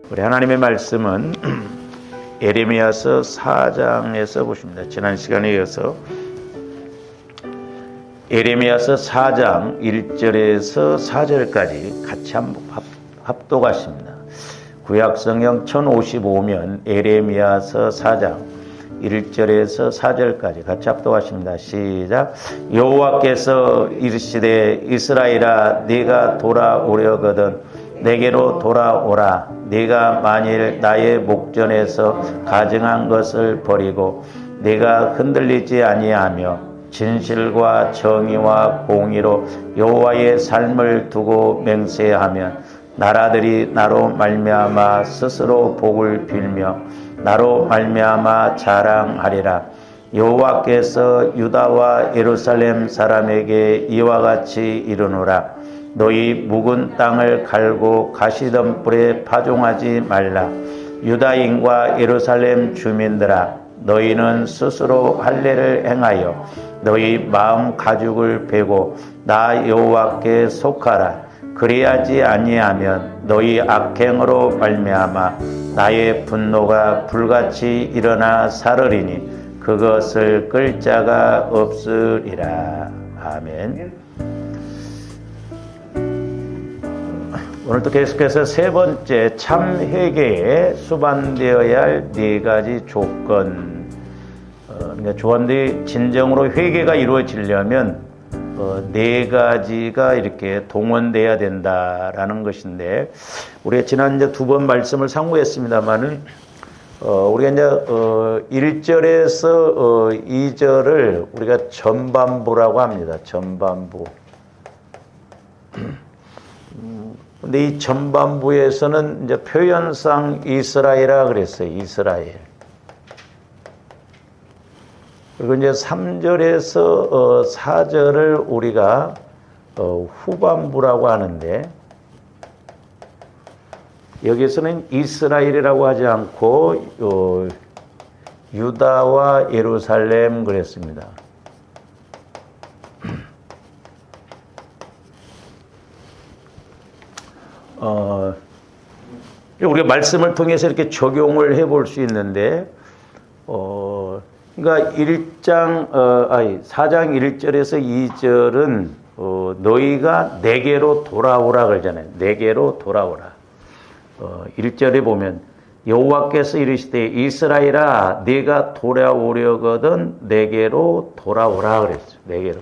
우리 하나님의 말씀은 예레미야서 4장에서 보십니다. 지난 시간에 이어서 예레미야서 4장 1절에서 4절까지 같이 한번 합독하십니다. 구약성경 1055면 예레미야서 4장 1절에서 4절까지 같이 합독하십니다. 시작. 여호와께서 이르시되 이스라엘아 네가 돌아오려거든 내게로 돌아오라. 네가 만일 나의 목전에서 가증한 것을 버리고 네가 흔들리지 아니하며 진실과 정의와 공의로 여호와의 삶을 두고 맹세하면 나라들이 나로 말미암아 스스로 복을 빌며 나로 말미암아 자랑하리라. 여호와께서 유다와 예루살렘 사람에게 이와 같이 이르노라. 너희 묵은 땅을 갈고 가시덤불에 파종하지 말라. 유다인과 예루살렘 주민들아, 너희는 스스로 할례를 행하여 너희 마음 가죽을 베고 나 여호와께 속하라. 그리하지 아니하면 너희 악행으로 말미암아 나의 분노가 불같이 일어나 사르리니 그것을 끌 자가 없으리라. 아멘. 오늘도 계속해서 세 번째 참 회개에 수반되어야 할 네 가지 조건. 조건들이 진정으로 회개가 이루어지려면 네 가지가 이렇게 동원돼야 된다라는 것인데, 우리가 지난 이제 두 번 말씀을 상고했습니다만은 우리가 이제 1절에서 2절을 우리가 전반부라고 합니다. 전반부. 근데 이 전반부에서는 이제 표현상 이스라엘이라 그랬어요. 이스라엘. 그리고 이제 3절에서 4절을 우리가 후반부라고 하는데, 여기서는 이스라엘이라고 하지 않고 유다와 예루살렘 그랬습니다. 우리가 말씀을 통해서 이렇게 적용을 해볼 수 있는데, 그러니까 4장 1절에서 2절은 너희가 내게로 돌아오라 그러잖아요. 내게로 돌아오라. 1절에 보면 여호와께서 이르시되 이스라엘아 네가 돌아오려거든 내게로 돌아오라 그랬어요. 내게로.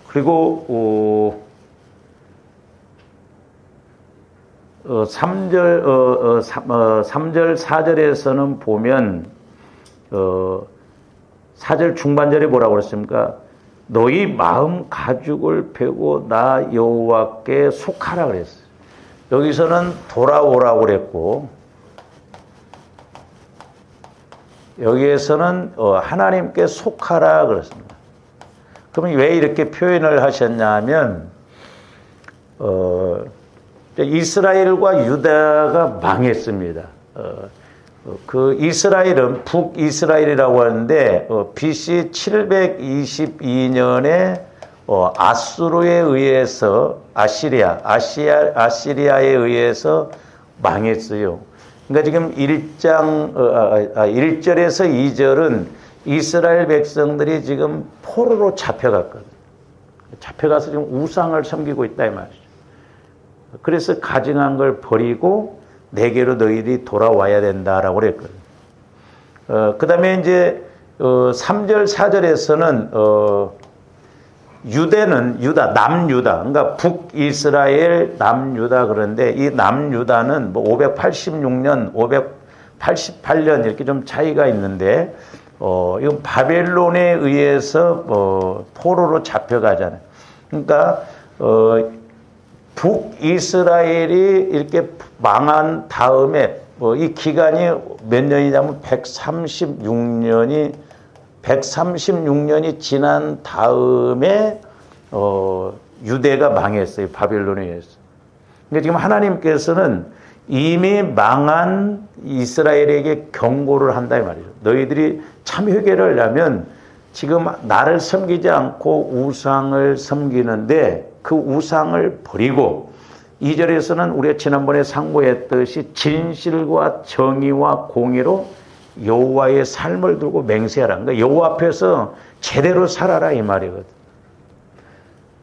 그리고 3절 4절에서는 보면 4절 중반절에 뭐라고 그랬습니까? 너희 마음 가죽을 베고 나 여호와께 속하라 그랬어요. 여기서는 돌아오라고 그랬고, 여기에서는 하나님께 속하라 그랬습니다. 그러면 왜 이렇게 표현을 하셨냐면, 이스라엘과 유다가 망했습니다. 그 이스라엘은 북이스라엘이라고 하는데 BC 722년에 아수르에 의해서 아시리아에 의해서 망했어요. 그러니까 지금 1절에서 2절은 이스라엘 백성들이 지금 포로로 잡혀갔거든요. 잡혀가서 지금 우상을 섬기고 있다 이 말이죠. 그래서 가증한 걸 버리고 내게로 너희들이 돌아와야 된다라고 그랬거든요. 그 다음에 이제 3절, 4절에서는 유대는 남유다, 그러니까 북이스라엘, 남유다 그런데 이 남유다는 뭐 586년, 588년 이렇게 좀 차이가 있는데, 이건 바벨론에 의해서 포로로 잡혀가잖아요. 그러니까 북이스라엘이 이렇게 망한 다음에 이 기간이 몇 년이냐면 136년이 지난 다음에 유대가 망했어요. 바벨론에 의해서. 그러니까 지금 하나님께서는 이미 망한 이스라엘에게 경고를 한다 이 말이죠. 너희들이 참 회개를 하려면 지금 나를 섬기지 않고 우상을 섬기는데 그 우상을 버리고 2절에서는 우리가 지난번에 상고했듯이 진실과 정의와 공의로 여호와의 삶을 두고 맹세하라. 그러니까 여호와 앞에서 제대로 살아라 이 말이거든.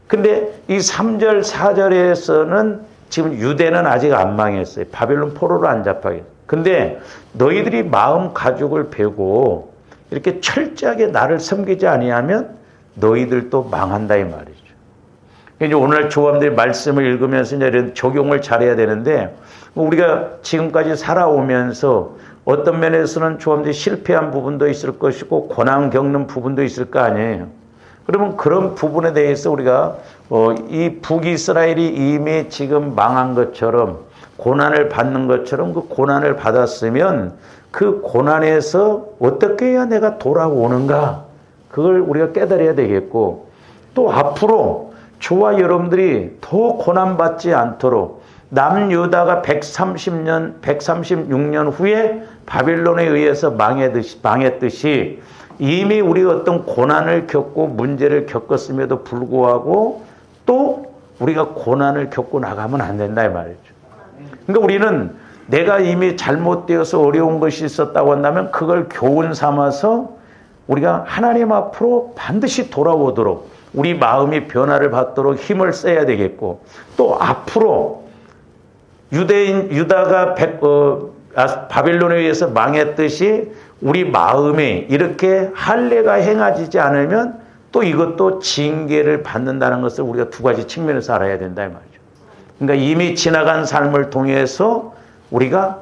근데 이 3절 4절에서는 지금 유대는 아직 안 망했어요. 바벨론 포로로 안 잡혀요. 근데 너희들이 마음 가죽을 베고 이렇게 철저하게 나를 섬기지 아니하면 너희들도 망한다 이 말이죠. 이제 오늘 조함들이 말씀을 읽으면서 이제 이런 적용을 잘해야 되는데 우리가 지금까지 살아오면서 어떤 면에서는 조함들이 실패한 부분도 있을 것이고 고난 겪는 부분도 있을 거 아니에요. 그러면 그런 부분에 대해서 우리가 이 북이스라엘이 이미 지금 망한 것처럼 고난을 받는 것처럼 그 고난을 받았으면 그 고난에서 어떻게 해야 내가 돌아오는가 그걸 우리가 깨달아야 되겠고 또 앞으로 저와 여러분들이 더 고난받지 않도록 남유다가 136년 후에 바빌론에 의해서 망했듯이 이미 우리가 어떤 고난을 겪고 문제를 겪었음에도 불구하고 또 우리가 고난을 겪고 나가면 안 된다 이 말이죠. 그러니까 우리는 내가 이미 잘못되어서 어려운 것이 있었다고 한다면 그걸 교훈 삼아서 우리가 하나님 앞으로 반드시 돌아오도록 우리 마음이 변화를 받도록 힘을 써야 되겠고 또 앞으로 유다가 바빌론에 의해서 망했듯이 우리 마음에 이렇게 할례가 행해지지 않으면 또 이것도 징계를 받는다는 것을 우리가 두 가지 측면에서 알아야 된다 이 말이죠. 그러니까 이미 지나간 삶을 통해서 우리가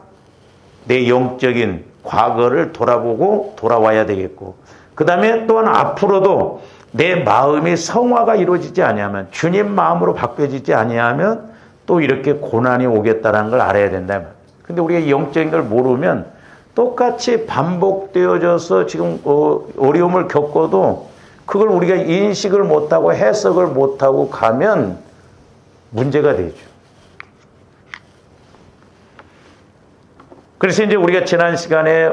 내 영적인 과거를 돌아보고 돌아와야 되겠고 그 다음에 또한 앞으로도 내 마음이 성화가 이루어지지 아니하면 주님 마음으로 바뀌어지지 아니하면 또 이렇게 고난이 오겠다는 걸 알아야 된다. 근데 우리가 영적인 걸 모르면 똑같이 반복되어져서 지금 어려움을 겪어도 그걸 우리가 인식을 못하고 해석을 못하고 가면 문제가 되죠. 그래서 이제 우리가 지난 시간에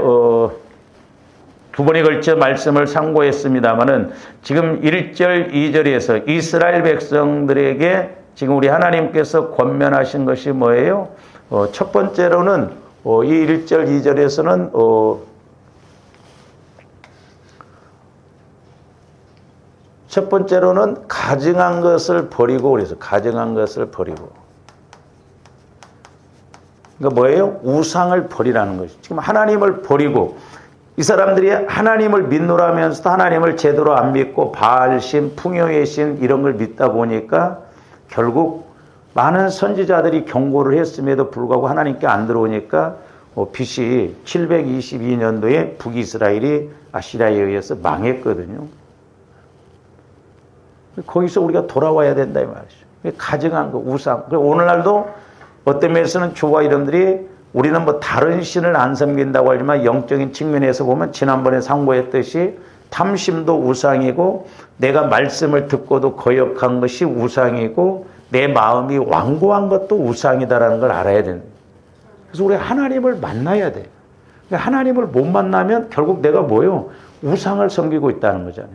두 번에 걸쳐 말씀을 상고했습니다마는 지금 1절, 2절에서 이스라엘 백성들에게 지금 우리 하나님께서 권면하신 것이 뭐예요? 첫 번째로는 이 1절, 2절에서는 첫 번째로는 가증한 것을 버리고 그래서 가증한 것을 버리고 그러니까 뭐예요? 우상을 버리라는 것이죠. 지금 하나님을 버리고 이 사람들이 하나님을 믿노라면서도 하나님을 제대로 안 믿고 바알신, 풍요의 신 이런 걸 믿다 보니까 결국 많은 선지자들이 경고를 했음에도 불구하고 하나님께 안 들어오니까 BC 722년도에 북이스라엘이 아시리아에 의해서 망했거든요. 거기서 우리가 돌아와야 된다 이 말이죠. 가증한 거, 우상. 오늘날도 어떤 면에서는 저와 이런들이 우리는 뭐 다른 신을 안 섬긴다고 하지만 영적인 측면에서 보면 지난번에 상고했듯이 탐심도 우상이고 내가 말씀을 듣고도 거역한 것이 우상이고 내 마음이 완고한 것도 우상이다라는 걸 알아야 된다. 그래서 우리 하나님을 만나야 돼. 하나님을 못 만나면 결국 내가 뭐예요? 우상을 섬기고 있다는 거잖아요.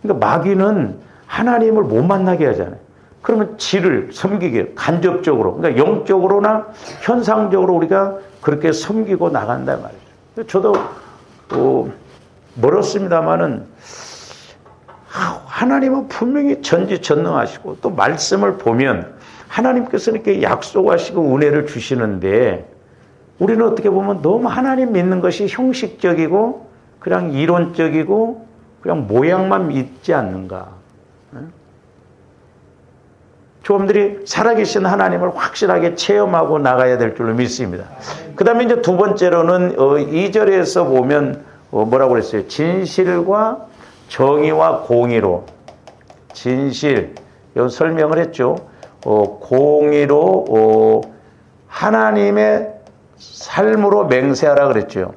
그러니까 마귀는 하나님을 못 만나게 하잖아요. 그러면 지를 섬기게 간접적으로, 그러니까 영적으로나 현상적으로 우리가 그렇게 섬기고 나간단 말이죠. 저도 멀었습니다만은 하나님은 분명히 전지전능하시고 또 말씀을 보면 하나님께서는 이렇게 약속하시고 은혜를 주시는데 우리는 어떻게 보면 너무 하나님 믿는 것이 형식적이고 그냥 이론적이고 그냥 모양만 믿지 않는가. 조금들이 살아계신 하나님을 확실하게 체험하고 나가야 될 줄로 믿습니다. 그 다음에 이제 두 번째로는 2절에서 보면 뭐라고 그랬어요? 진실과 정의와 공의로. 진실, 이건 설명을 했죠. 공의로 하나님의 삶으로 맹세하라 그랬죠.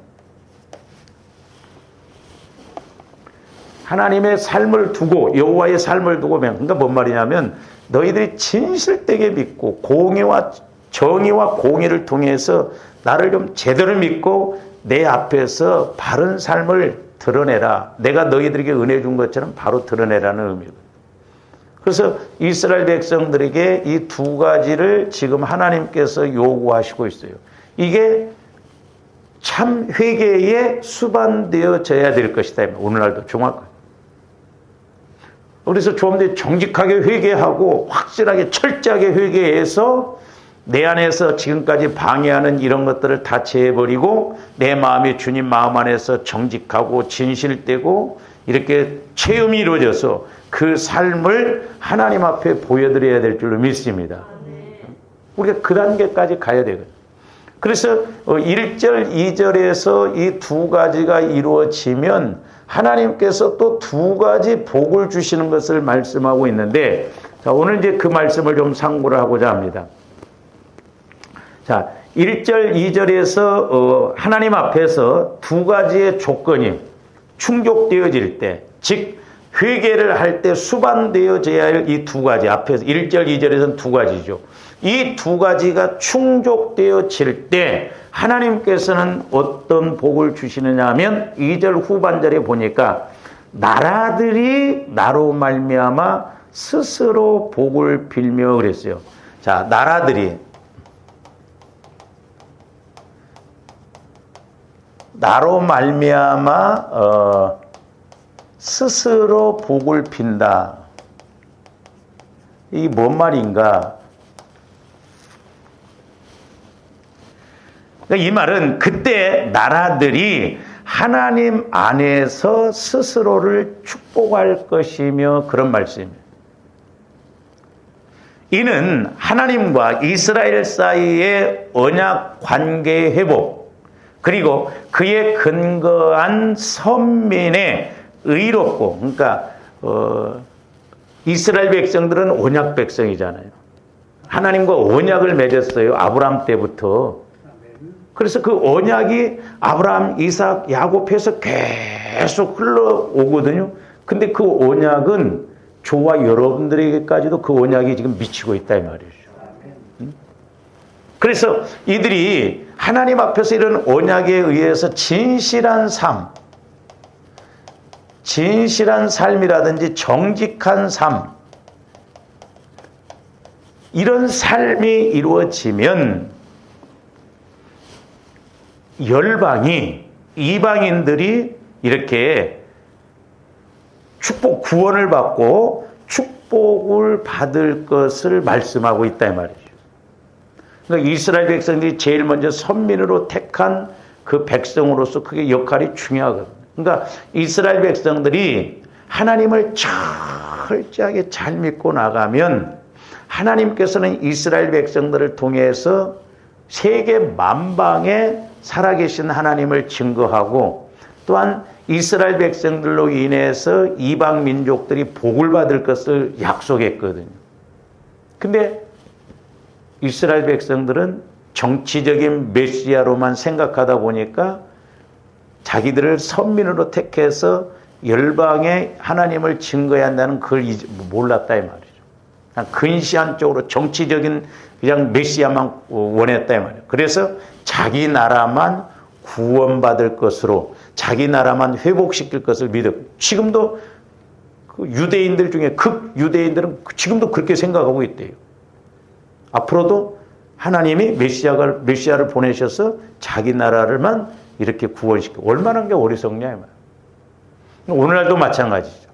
하나님의 삶을 두고 여호와의 삶을 두고 그러니까 뭔 말이냐면 너희들이 진실되게 믿고 공의와 정의와 공의를 통해서 나를 좀 제대로 믿고 내 앞에서 바른 삶을 드러내라. 내가 너희들에게 은혜 준 것처럼 바로 드러내라는 의미입니다. 그래서 이스라엘 백성들에게 이 두 가지를 지금 하나님께서 요구하시고 있어요. 이게 참 회개에 수반되어져야 될 것이다. 오늘날도 정확하게. 그래서 좀 정직하게 회개하고 확실하게 철저하게 회개해서 내 안에서 지금까지 방해하는 이런 것들을 다 제해버리고 내 마음이 주님 마음 안에서 정직하고 진실되고 이렇게 체험이 이루어져서 그 삶을 하나님 앞에 보여드려야 될 줄로 믿습니다. 우리가 그 단계까지 가야 되거든요. 그래서 1절, 2절에서 이 두 가지가 이루어지면 하나님께서 또 두 가지 복을 주시는 것을 말씀하고 있는데, 자, 오늘 이제 그 말씀을 좀 상고를 하고자 합니다. 자, 1절, 2절에서 하나님 앞에서 두 가지의 조건이 충족되어질 때, 즉 회개를 할 때 수반되어져야 할 이 두 가지, 앞에서 1절, 2절에서는 두 가지죠. 이 두 가지가 충족되어질 때 하나님께서는 어떤 복을 주시느냐 하면 2절 후반절에 보니까 나라들이 나로 말미암아 스스로 복을 빌며 그랬어요. 자, 나라들이 나로 말미암아 스스로 복을 빈다. 이게 뭔 말인가? 이 말은 그때 나라들이 하나님 안에서 스스로를 축복할 것이며 그런 말씀입니다. 이는 하나님과 이스라엘 사이의 언약 관계 회복, 그리고 그에 근거한 선민의 의롭고, 그러니까 이스라엘 백성들은 언약 백성이잖아요. 하나님과 언약을 맺었어요. 아브라함 때부터. 그래서 그 언약이 아브라함, 이삭, 야곱에서 계속 흘러오거든요. 근데 그 언약은 저와 여러분들에게까지도 그 언약이 지금 미치고 있다 이 말이죠. 그래서 이들이 하나님 앞에서 이런 언약에 의해서 진실한 삶, 진실한 삶이라든지 정직한 삶, 이런 삶이 이루어지면 열방이, 이방인들이 이렇게 축복, 구원을 받고 축복을 받을 것을 말씀하고 있다 이 말이죠. 그러니까 이스라엘 백성들이 제일 먼저 선민으로 택한 그 백성으로서 그게 역할이 중요하거든요. 그러니까 이스라엘 백성들이 하나님을 철저하게 잘 믿고 나가면 하나님께서는 이스라엘 백성들을 통해서 세계 만방에 살아계신 하나님을 증거하고 또한 이스라엘 백성들로 인해서 이방 민족들이 복을 받을 것을 약속했거든요. 근데 이스라엘 백성들은 정치적인 메시아로만 생각하다 보니까 자기들을 선민으로 택해서 열방에 하나님을 증거해야 한다는 그걸 몰랐다 이 말이죠. 그냥 근시안 쪽으로 정치적인 그냥 메시아만 원했다 이 말이에요. 그래서 자기 나라만 구원받을 것으로, 자기 나라만 회복시킬 것을 믿었고, 지금도 그 유대인들 중에 극유대인들은 지금도 그렇게 생각하고 있대요. 앞으로도 하나님이 메시아를 보내셔서 자기 나라를만 이렇게 구원시키고, 얼마나 게 어리석냐 이 말이에요. 오늘날도 마찬가지죠.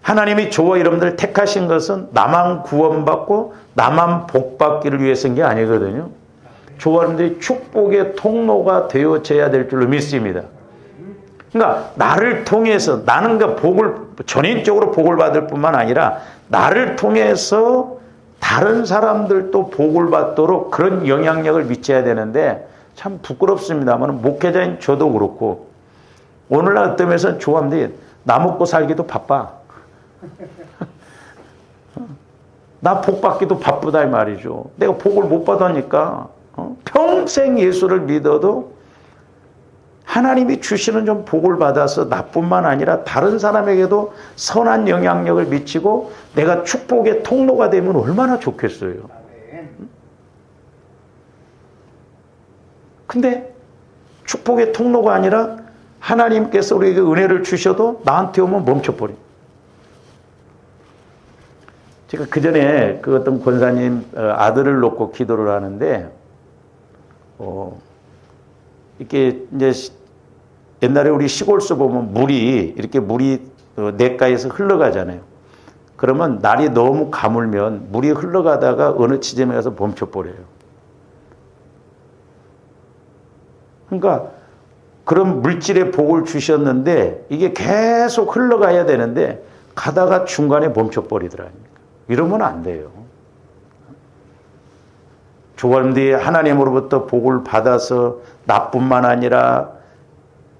하나님이 저와 여러분들 택하신 것은 나만 구원받고 나만 복받기를 위해서인 게 아니거든요. 저와 여러분들이 축복의 통로가 되어져야 될 줄로 믿습니다. 그러니까 나를 통해서, 나는 그 복을, 전인적으로 복을 받을 뿐만 아니라 나를 통해서 다른 사람들도 복을 받도록 그런 영향력을 미쳐야 되는데, 참 부끄럽습니다만 목회자인 저도 그렇고 오늘날 어떤 면에서는 좋아하는데 나 먹고 살기도 바빠. 나 복 받기도 바쁘다 이 말이죠. 내가 복을 못 받으니까 평생 예수를 믿어도 하나님이 주시는 좀 복을 받아서 나뿐만 아니라 다른 사람에게도 선한 영향력을 미치고 내가 축복의 통로가 되면 얼마나 좋겠어요. 근데 축복의 통로가 아니라 하나님께서 우리에게 은혜를 주셔도 나한테 오면 멈춰버려. 제가 그 전에 그 어떤 권사님 아들을 놓고 기도를 하는데, 이렇게 이제 옛날에 우리 시골서 보면 물이 냇가에서 흘러가잖아요. 그러면 날이 너무 가물면 물이 흘러가다가 어느 지점에 가서 멈춰버려요. 그러니까 그런 물질의 복을 주셨는데 이게 계속 흘러가야 되는데 가다가 중간에 멈춰버리더라니까. 이러면 안 돼요. 조금뒤 하나님으로부터 복을 받아서 나뿐만 아니라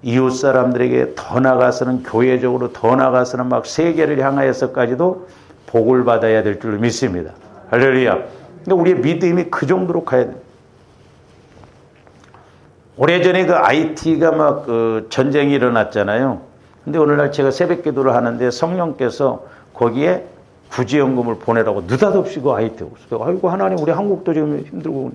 이웃 사람들에게 더 나가서는 교회적으로 더 나가서는 막 세계를 향하여서까지도 복을 받아야 될 줄 믿습니다. 할렐루야. 근데 우리의 믿음이 그 정도로 가야 돼. 오래전에 그 IT가 막 전쟁이 일어났잖아요. 근데 오늘날 제가 새벽 기도를 하는데 성령께서 거기에 구제연금을 보내라고 느닷없이 그 IT가 없어요. 아이고 하나님 우리 한국도 지금 힘들고.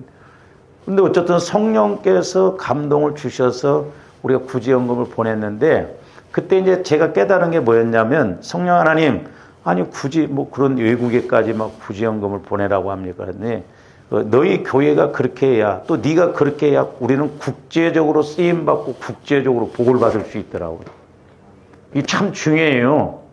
근데 어쨌든 성령께서 감동을 주셔서 우리가 구제연금을 보냈는데 그때 이제 제가 깨달은 게 뭐였냐면 성령 하나님 아니 굳이 뭐 그런 외국에까지 막 구제연금을 보내라고 합니까? 그랬더니 너희 교회가 그렇게 해야 또 네가 그렇게 해야 우리는 국제적으로 쓰임받고 국제적으로 복을 받을 수 있더라고요. 이게 참 중요해요.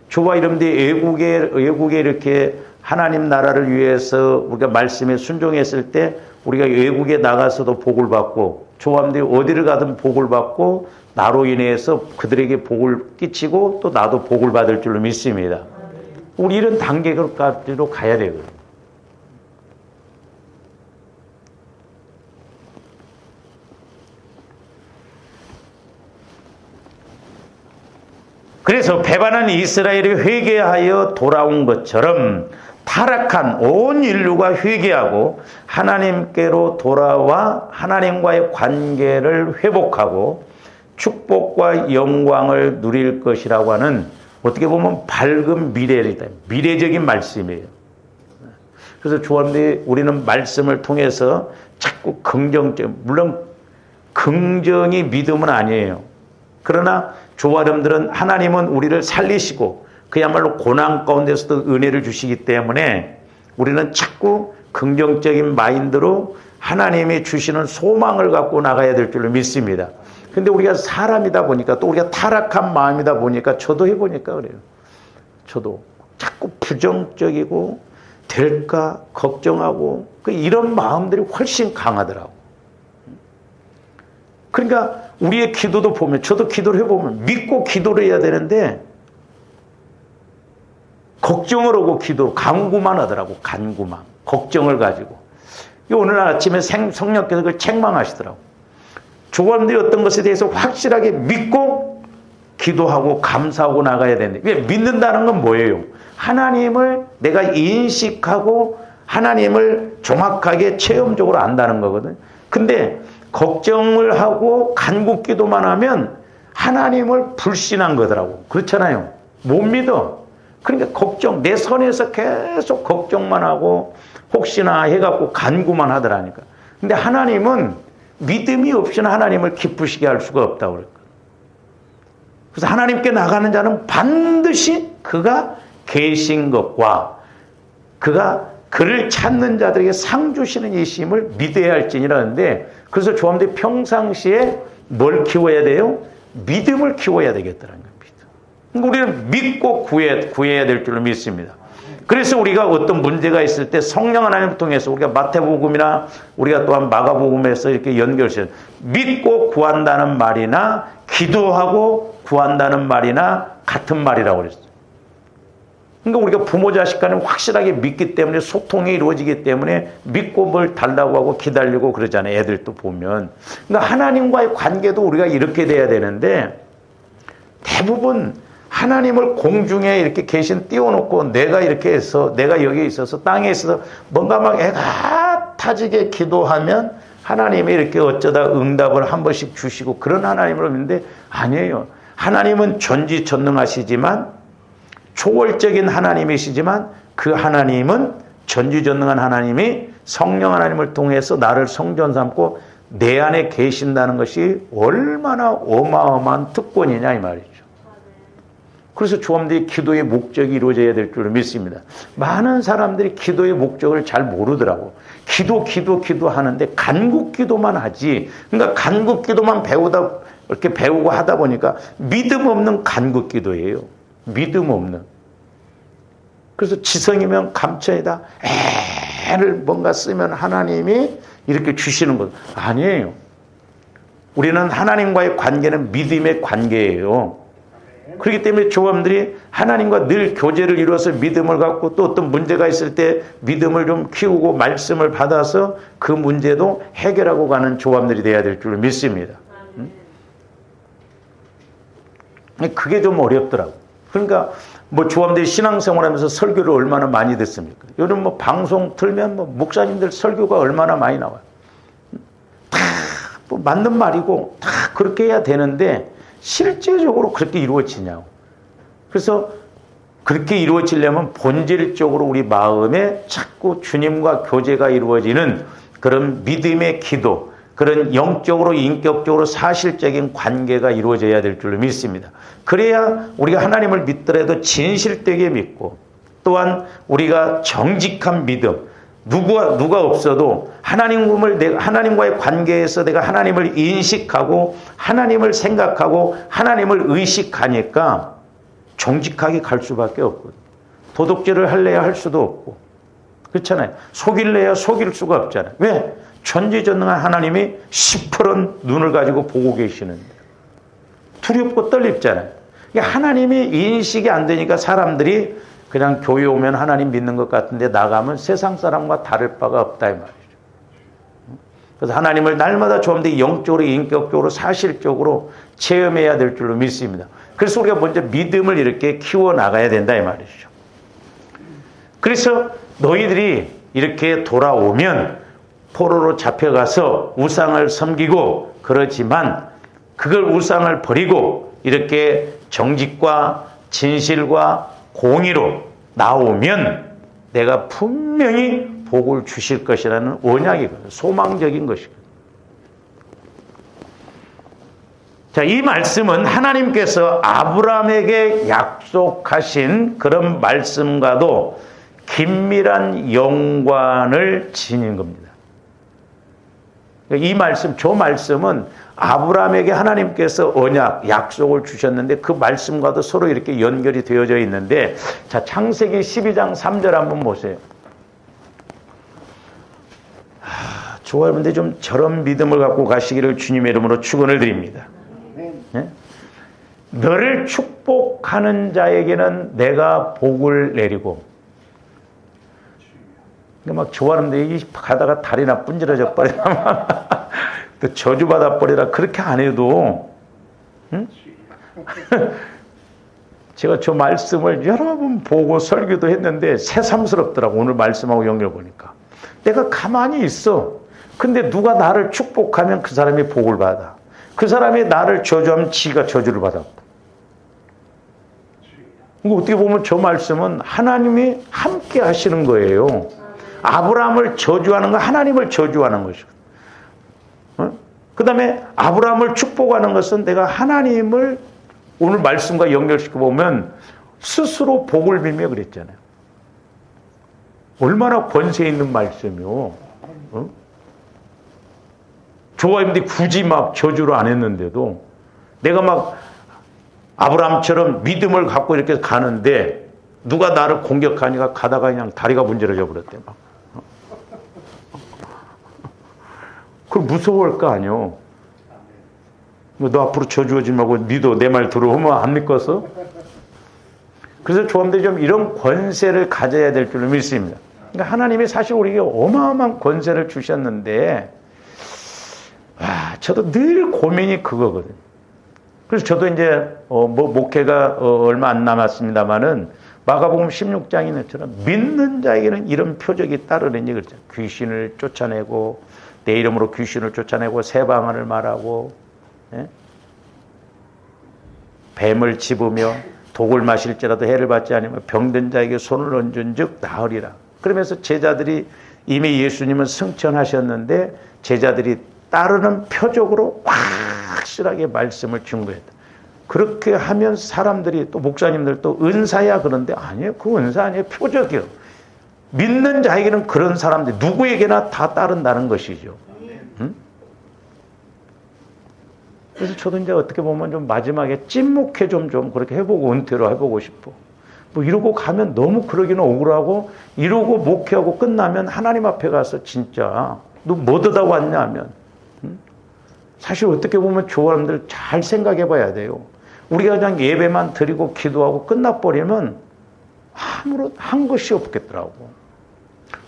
저와 여러분들이 외국에 이렇게 하나님 나라를 위해서 우리가 말씀에 순종했을 때 우리가 외국에 나가서도 복을 받고 저와 여러분들이 어디를 가든 복을 받고 나로 인해서 그들에게 복을 끼치고 또 나도 복을 받을 줄로 믿습니다. 우리 이런 단계까지로 가야 되거든요. 그래서 배반한 이스라엘이 회개하여 돌아온 것처럼 타락한 온 인류가 회개하고 하나님께로 돌아와 하나님과의 관계를 회복하고 축복과 영광을 누릴 것이라고 하는 어떻게 보면 밝은 미래이다. 미래적인 말씀이에요. 그래서 조합원들이 우리는 말씀을 통해서 자꾸 물론 긍정이 믿음은 아니에요. 그러나 조화렴들은 하나님은 우리를 살리시고 그야말로 고난 가운데서도 은혜를 주시기 때문에 우리는 자꾸 긍정적인 마인드로 하나님이 주시는 소망을 갖고 나가야 될 줄로 믿습니다. 근데 우리가 사람이다 보니까 또 우리가 타락한 마음이다 보니까 저도 해보니까 그래요. 저도 자꾸 부정적이고 될까 걱정하고 이런 마음들이 훨씬 강하더라고. 그러니까 우리의 기도도 보면 저도 기도를 해보면 믿고 기도를 해야 되는데 걱정을 하고 간구만 하더라고. 간구만. 걱정을 가지고. 오늘 아침에 성령께서 그걸 책망하시더라고. 조건들이 어떤 것에 대해서 확실하게 믿고 기도하고 감사하고 나가야 되는데 왜 믿는다는 건 뭐예요? 하나님을 내가 인식하고 하나님을 정확하게 체험적으로 안다는 거거든. 근데 걱정을 하고 간구 기도만 하면 하나님을 불신한 거더라고. 그렇잖아요. 못 믿어. 그러니까 내 선에서 계속 걱정만 하고 혹시나 해갖고 간구만 하더라니까. 근데 하나님은 믿음이 없이는 하나님을 기쁘시게 할 수가 없다고 그랬거든. 그래서 하나님께 나가는 자는 반드시 그가 계신 것과 그를 찾는 자들에게 상 주시는 이심을 믿어야 할지니라는데 그래서 조함들이 평상시에 뭘 키워야 돼요? 믿음을 키워야 되겠다는 겁니다. 우리는 믿고 구해야 될 줄로 믿습니다. 그래서 우리가 어떤 문제가 있을 때 성령 하나님을 통해서 우리가 마태복음이나 우리가 또한 마가복음에서 이렇게 연결해서 믿고 구한다는 말이나 기도하고 구한다는 말이나 같은 말이라고 그랬어요. 그러니까 우리가 부모 자식 간에 확실하게 믿기 때문에 소통이 이루어지기 때문에 믿고 뭘 달라고 하고 기다리고 그러잖아요. 애들도 보면. 그러니까 하나님과의 관계도 우리가 이렇게 돼야 되는데 대부분 하나님을 공중에 이렇게 계신 띄워놓고 내가 이렇게 해서 내가 여기 있어서 땅에 있어서 뭔가 막 애가 타지게 기도하면 하나님이 이렇게 어쩌다 응답을 한 번씩 주시고 그런 하나님으로 믿는데 아니에요. 하나님은 전지전능하시지만 초월적인 하나님이시지만 그 하나님은 전지전능한 하나님이 성령 하나님을 통해서 나를 성전 삼고 내 안에 계신다는 것이 얼마나 어마어마한 특권이냐 이 말이죠. 그래서 조합들이 기도의 목적이 이루어져야 될 줄로 믿습니다. 많은 사람들이 기도의 목적을 잘 모르더라고. 기도 하는데 간국 기도만 하지. 그러니까 간국 기도만 이렇게 배우고 하다 보니까 믿음 없는 간국 기도예요. 믿음 없는. 그래서 지성이면 감춰에다 애를 뭔가 쓰면 하나님이 이렇게 주시는 것 아니에요. 우리는 하나님과의 관계는 믿음의 관계예요. 그렇기 때문에 조함들이 하나님과 늘 교제를 이루어서 믿음을 갖고 또 어떤 문제가 있을 때 믿음을 좀 키우고 말씀을 받아서 그 문제도 해결하고 가는 조함들이 돼야 될 줄 믿습니다. 그게 좀 어렵더라고. 그러니까 뭐 조함들이 신앙생활하면서 설교를 얼마나 많이 듣습니까? 요즘 뭐 방송 틀면 뭐 목사님들 설교가 얼마나 많이 나와요. 다 뭐 맞는 말이고 다 그렇게 해야 되는데 실제적으로 그렇게 이루어지냐고. 그래서 그렇게 이루어지려면 본질적으로 우리 마음에 자꾸 주님과 교제가 이루어지는 그런 믿음의 기도, 그런 영적으로 인격적으로 사실적인 관계가 이루어져야 될 줄로 믿습니다. 그래야 우리가 하나님을 믿더라도 진실되게 믿고 또한 우리가 정직한 믿음, 누가 없어도 하나님과의 관계에서 내가 하나님을 인식하고 하나님을 생각하고 하나님을 의식하니까 정직하게 갈 수밖에 없거든요. 도둑질을 할래야 할 수도 없고 그렇잖아요. 속일래야 속일 수가 없잖아요. 왜? 전지전능한 하나님이 시퍼런 눈을 가지고 보고 계시는데 두렵고 떨립잖아요. 하나님이 인식이 안 되니까 사람들이 그냥 교회 오면 하나님 믿는 것 같은데 나가면 세상 사람과 다를 바가 없다 이 말이죠. 그래서 하나님을 날마다 좀 더 영적으로 인격적으로 사실적으로 체험해야 될 줄로 믿습니다. 그래서 우리가 먼저 믿음을 이렇게 키워나가야 된다 이 말이죠. 그래서 너희들이 이렇게 돌아오면 포로로 잡혀가서 우상을 섬기고 그러지만 그걸 우상을 버리고 이렇게 정직과 진실과 공의로 나오면 내가 분명히 복을 주실 것이라는 언약이거든요. 소망적인 것이거든요. 자, 이 말씀은 하나님께서 아브라함에게 약속하신 그런 말씀과도 긴밀한 연관을 지닌 겁니다. 이 말씀, 저 말씀은 아브라함에게 하나님께서 언약, 약속을 주셨는데 그 말씀과도 서로 이렇게 연결이 되어져 있는데 자, 창세기 12장 3절 한번 보세요. 좋아하는데 좀 저런 믿음을 갖고 가시기를 주님의 이름으로 축원을 드립니다. 네? 너를 축복하는 자에게는 내가 복을 내리고 막 좋아하는데 가다가 다리나 분질러져 버리나 또 저주받아 버리라 그렇게 안 해도 응? 제가 저 말씀을 여러 번 보고 설교도 했는데 새삼스럽더라고. 오늘 말씀하고 연결 보니까 내가 가만히 있어. 근데 누가 나를 축복하면 그 사람이 복을 받아. 그 사람이 나를 저주하면 지가 저주를 받았고. 이거 어떻게 보면 저 말씀은 하나님이 함께 하시는 거예요. 아브라함을 저주하는 건 하나님을 저주하는 것이고, 그 다음에 아브라함을 축복하는 것은 내가 하나님을 오늘 말씀과 연결시켜 보면 스스로 복을 빌며 그랬잖아요. 얼마나 권세 있는 말씀이요. 조아님들이 굳이 막 저주를 안 했는데도 내가 막 아브라함처럼 믿음을 갖고 이렇게 가는데 누가 나를 공격하니까 가다가 그냥 다리가 문질러져 버렸대 막. 그걸 무서워할 거 아니요. 너 앞으로 저주하지 말고 니도 내 말 들어오면 안 믿겠어? 그래서 조함들이 좀 이런 권세를 가져야 될 줄로 믿습니다. 그러니까 하나님이 사실 우리에게 어마어마한 권세를 주셨는데 저도 늘 고민이 그거거든요. 그래서 저도 이제 목회가 얼마 안 남았습니다만은 마가복음 16장에처럼 믿는 자에게는 이런 표적이 따르느니 그렇죠. 귀신을 쫓아내고 내 이름으로 귀신을 쫓아내고 새 방언을 말하고 뱀을 집으며 독을 마실지라도 해를 받지 않으며 병든 자에게 손을 얹은 즉 나으리라. 그러면서 제자들이 이미 예수님은 승천하셨는데 제자들이 따르는 표적으로 확실하게 말씀을 증거했다. 그렇게 하면 사람들이 또 목사님들 또 은사야 그런데 아니에요. 그 은사 아니에요. 표적이요. 믿는 자에게는 그런 사람들 누구에게나 다 따른다는 것이죠. 응? 그래서 저도 이제 어떻게 보면 좀 마지막에 찐목회 좀 그렇게 해보고 은퇴로 해보고 싶어. 뭐 이러고 가면 너무 그러기는 억울하고 이러고 목회하고 끝나면 하나님 앞에 가서 진짜 너 뭐 얻다 왔냐 하면 사실 어떻게 보면 조원들 잘 생각해 봐야 돼요. 우리가 그냥 예배만 드리고 기도하고 끝나버리면 아무런 한 것이 없겠더라고.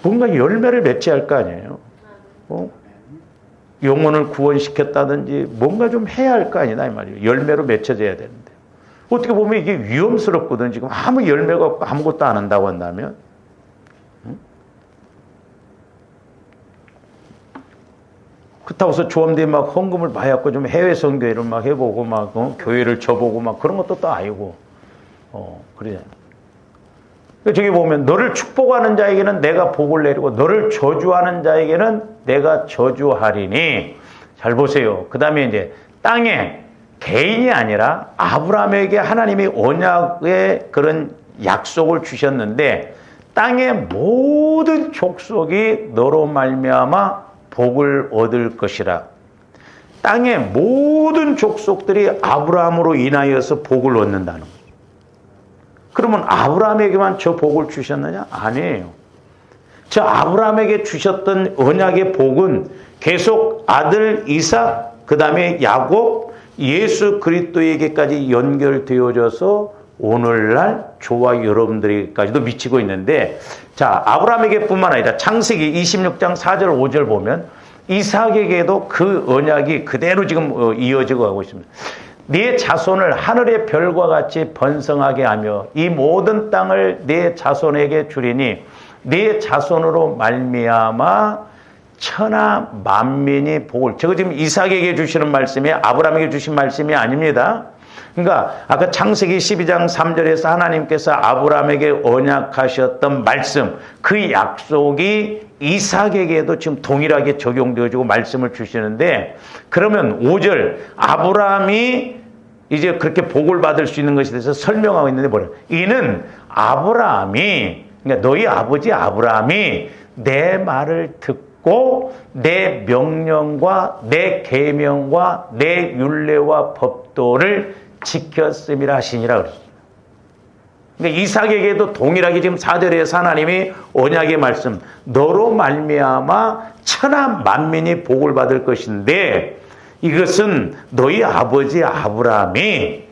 뭔가 열매를 맺지 할 거 아니에요. 영혼을 구원시켰다든지 뭔가 좀 해야 할 거 아니냐 이 말이에요. 열매로 맺혀져야 되는데. 어떻게 보면 이게 위험스럽거든. 지금 아무 열매가 없고 아무것도 안 한다고 한다면. 그렇다고 해서 조함들이 막 헌금을 많이 갖고 좀 해외 선교회를 막 해보고 막 교회를 쳐보고 막 그런 것도 또 아니고 그러잖아요. 저기 보면 너를 축복하는 자에게는 내가 복을 내리고 너를 저주하는 자에게는 내가 저주하리니. 잘 보세요. 그 다음에 이제 땅에 개인이 아니라 아브라함에게 하나님이 언약의 그런 약속을 주셨는데 땅의 모든 족속이 너로 말미암아 복을 얻을 것이라. 땅의 모든 족속들이 아브라함으로 인하여서 복을 얻는다는 거예요. 그러면 아브라함에게만 저 복을 주셨느냐? 아니에요. 저 아브라함에게 주셨던 언약의 복은 계속 아들 이삭, 그 다음에 야곱, 예수 그리스도에게까지 연결되어져서 오늘날 저와 여러분들에게까지도 미치고 있는데, 자, 아브라함에게 뿐만 아니라 창세기 26장 4절 5절 보면 이삭에게도 그 언약이 그대로 지금 이어지고 가고 있습니다. 네 자손을 하늘의 별과 같이 번성하게 하며 이 모든 땅을 네 자손에게 주리니 네 자손으로 말미암아 천하 만민이 복을. 저거 지금 이삭에게 주시는 말씀이 아브라함에게 주신 말씀이 아닙니다. 그러니까 아까 창세기 12장 3절에서 하나님께서 아브라함에게 언약하셨던 말씀, 그 약속이 이삭에게도 지금 동일하게 적용되어지고 말씀을 주시는데, 그러면 5절 아브라함이 이제 그렇게 복을 받을 수 있는 것에 대해서 설명하고 있는데 뭐래? 이는 아브라함이, 그러니까 너희 아버지 아브라함이 내 말을 듣고 내 명령과 내 계명과 내 율례와 법도를 지켰음이라 하시니라 그랬어요. 그러니까 이삭에게도 동일하게 지금 4절에서 하나님이 언약의 말씀, 너로 말미암아 천하 만민이 복을 받을 것인데 이것은 너희 아버지 아브라함이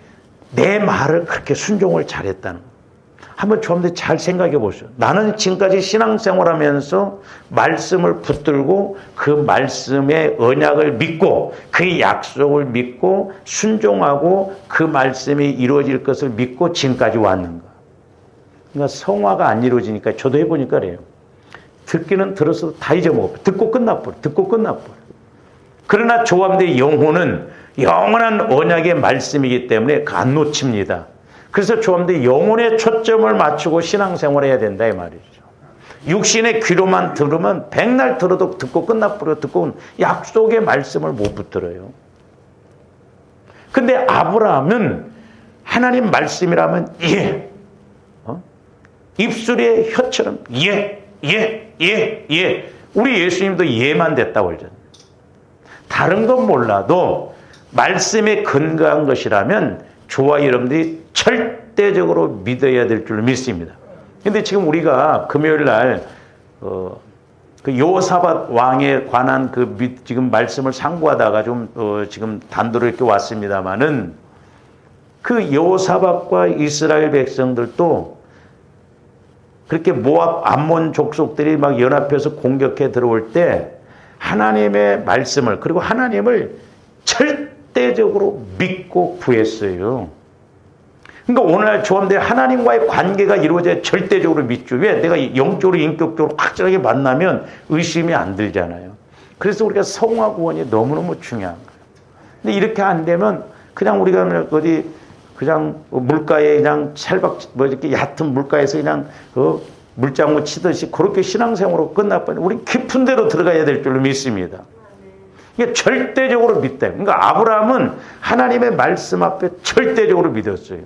내 말을 그렇게 순종을 잘했다는 거예요. 한번 좀 더 잘 생각해 보세요. 나는 지금까지 신앙생활하면서 말씀을 붙들고 그 말씀의 언약을 믿고 그 약속을 믿고 순종하고 그 말씀이 이루어질 것을 믿고 지금까지 왔는가. 그러니까 성화가 안 이루어지니까 저도 해보니까 그래요. 듣기는 들어서 다 잊어먹어. 듣고 끝나버려. 듣고 끝나버려. 그러나 조함대의 영혼은 영원한 언약의 말씀이기 때문에 안 놓칩니다. 그래서 조함대 영혼의 초점을 맞추고 신앙생활을 해야 된다 이 말이죠. 육신의 귀로만 들으면 백날 들어도 듣고 끝나버려. 듣고 약속의 말씀을 못 붙들어요. 근데 아브라함은 하나님 말씀이라면 예. 입술의 혀처럼 예. 우리 예수님도 예만 됐다고 그러잖아요. 다른 건 몰라도 말씀에 근거한 것이라면 저와 여러분들이 절대적으로 믿어야 될 줄 믿습니다. 그런데 지금 우리가 금요일 날 그 여호사밧 왕에 관한 그 지금 말씀을 상고하다가 좀 지금 단도로 이렇게 왔습니다만은 그 여호사밧과 이스라엘 백성들도 그렇게 모압 암몬 족속들이 막 연합해서 공격해 들어올 때 하나님의 말씀을 그리고 하나님을 절대적으로 믿고 구했어요. 그러니까 오늘날 조함대 하나님과의 관계가 이루어져야 절대적으로 믿죠. 왜? 내가 영적으로 인격적으로 확실하게 만나면 의심이 안 들잖아요. 그래서 우리가 성화 구원이 너무너무 중요한 거예요. 근데 이렇게 안 되면 그냥 우리가 어디 그냥 물가에 그냥 찰박 뭐 이렇게 얕은 물가에서 그냥 물장구 치듯이 그렇게 신앙생활로 끝날 뻔. 우리 깊은 데로 들어가야 될 줄로 믿습니다. 이게 절대적으로 믿다. 그러니까 아브라함은 하나님의 말씀 앞에 절대적으로 믿었어요.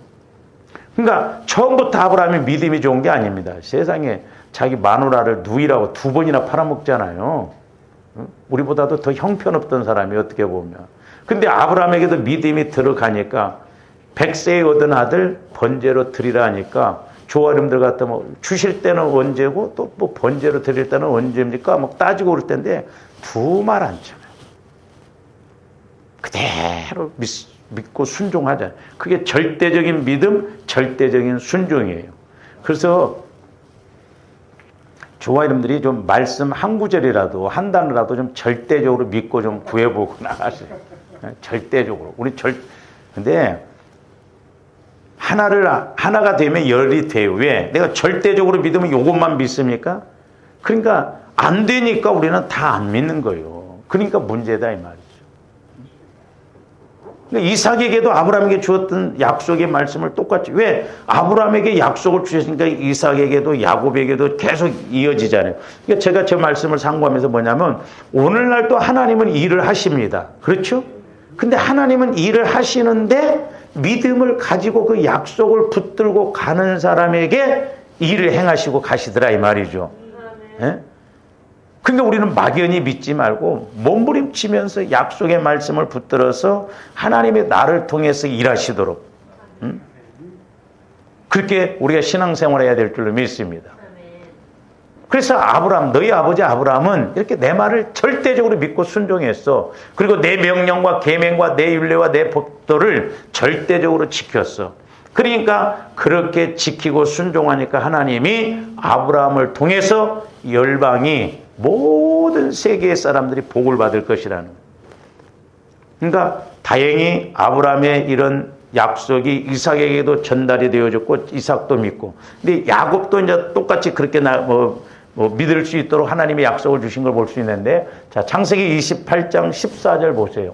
그러니까 처음부터 아브라함이 믿음이 좋은 게 아닙니다. 세상에 자기 마누라를 누이라고 2번이나 팔아먹잖아요. 우리보다도 더 형편없던 사람이 어떻게 보면. 근데 아브라함에게도 믿음이 들어가니까 100세에 얻은 아들 번제로 드리라 하니까 조아림들 갖다 뭐 주실 때는 언제고 또 뭐 번제로 드릴 때는 언제입니까? 막 따지고 그럴 텐데 두 말 안 잖아요. 그대로 믿고 순종하잖아요. 그게 절대적인 믿음, 절대적인 순종이에요. 그래서 저와 여러분들이 좀 말씀 한 구절이라도 한 단어라도 좀 절대적으로 믿고 좀 구해보고 나가세요. 절대적으로. 근데 하나가 되면 열이 돼요. 왜? 내가 절대적으로 믿으면 이것만 믿습니까? 그러니까 안 되니까 우리는 다 안 믿는 거예요. 그러니까 문제다 이 말이죠. 그러니까 이삭에게도 아브라함에게 주었던 약속의 말씀을 똑같이, 왜? 아브라함에게 약속을 주셨으니까 이삭에게도 야곱에게도 계속 이어지잖아요. 그러니까 제가 제 말씀을 상고하면서 뭐냐면 오늘날도 하나님은 일을 하십니다. 그렇죠? 근데 하나님은 일을 하시는데 믿음을 가지고 그 약속을 붙들고 가는 사람에게 일을 행하시고 가시더라 이 말이죠. 예? 근데 우리는 막연히 믿지 말고 몸부림치면서 약속의 말씀을 붙들어서 하나님의 나를 통해서 일하시도록 그렇게 우리가 신앙생활을 해야 될 줄로 믿습니다. 그래서 아브라함, 너희 아버지 아브라함은 이렇게 내 말을 절대적으로 믿고 순종했어. 그리고 내 명령과 계명과 내 율례와 내 법도를 절대적으로 지켰어. 그러니까 그렇게 지키고 순종하니까 하나님이 아브라함을 통해서 열방이 모든 세계의 사람들이 복을 받을 것이라는 거예요. 그러니까 다행히 아브라함의 이런 약속이 이삭에게도 전달이 되어졌고 이삭도 믿고, 근데 야곱도 이제 똑같이 그렇게 믿을 수 있도록 하나님의 약속을 주신 걸 볼 수 있는데, 자, 창세기 28장 14절 보세요.